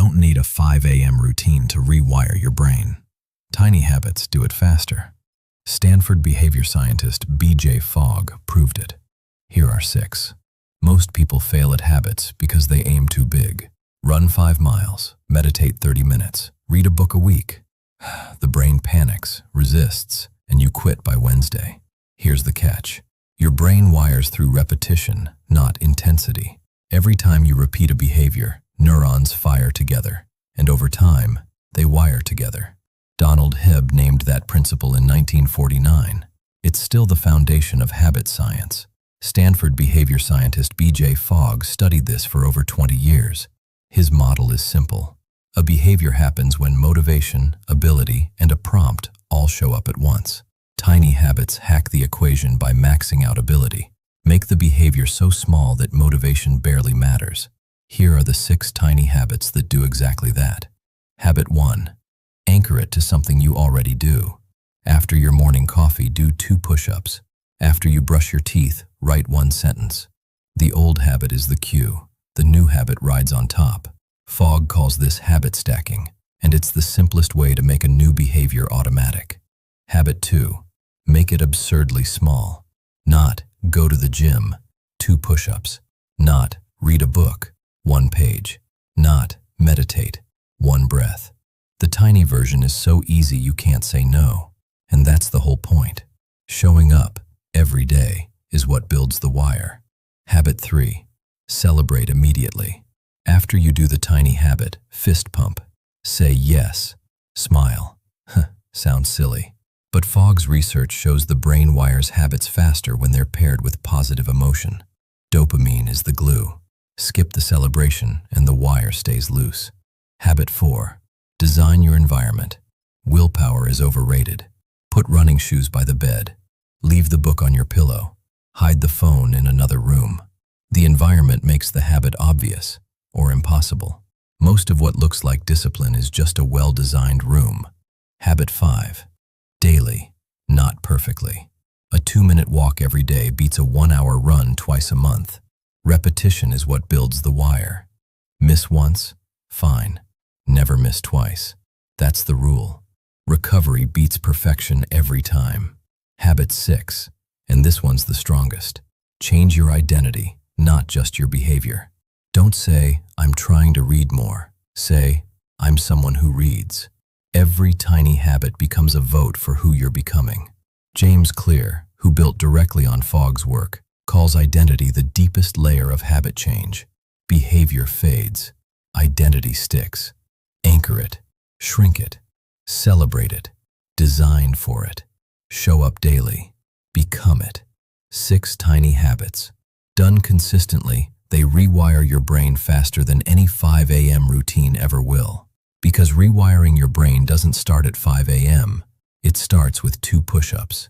don't need a 5 a.m. routine to rewire your brain. Tiny habits do it faster. Stanford behavior scientist BJ Fogg proved it. Here are 6. Most people fail at habits because they aim too big. Run 5 miles, meditate 30 minutes, read a book a week. The brain panics, resists, and you quit by Wednesday. Here's the catch. Your brain wires through repetition, not intensity. Every time you repeat a behavior, neurons fire together, and over time, they wire together. Donald Hebb named that principle in 1949. It's still the foundation of habit science. Stanford behavior scientist BJ Fogg studied this for over 20 years. His model is simple. A behavior happens when motivation, ability, and a prompt all show up at once. Tiny habits hack the equation by maxing out ability. Make the behavior so small that motivation barely matters. Here are the 6 tiny habits that do exactly that. Habit 1. Anchor it to something you already do. After your morning coffee, do 2 push-ups. After you brush your teeth, write 1 sentence. The old habit is the cue. The new habit rides on top. Fogg calls this habit stacking, and it's the simplest way to make a new behavior automatic. Habit 2. Make it absurdly small. Not go to the gym, 2 push-ups. Not read a book, 1 page. Not meditate, 1 breath. The tiny version is so easy you can't say no. And that's the whole point. Showing up every day is what builds the wire. Habit 3. Celebrate immediately. After you do the tiny habit, fist pump. Say yes. Smile. Sounds silly. But Fogg's research shows the brain wires habits faster when they're paired with positive emotion. Dopamine is the glue. Skip the celebration and the wire stays loose. Habit 4. Design your environment. Willpower is overrated. Put running shoes by the bed. Leave the book on your pillow. Hide the phone in another room. The environment makes the habit obvious or impossible. Most of what looks like discipline is just a well-designed room. Habit 5. Daily, not perfectly. A 2-minute walk every day beats a 1-hour run twice a month. Repetition is what builds the wire. Miss once? Fine. Never miss twice. That's the rule. Recovery beats perfection every time. Habit 6, and this one's the strongest. Change your identity, not just your behavior. Don't say, I'm trying to read more. Say, I'm someone who reads. Every tiny habit becomes a vote for who you're becoming. James Clear, who built directly on Fogg's work, calls identity the deepest layer of habit change. Behavior fades. Identity sticks. Anchor it. Shrink it. Celebrate it. Design for it. Show up daily. Become it. 6 tiny habits. Done consistently, they rewire your brain faster than any 5 a.m. routine ever will. Because rewiring your brain doesn't start at 5 a.m. It starts with 2 push-ups.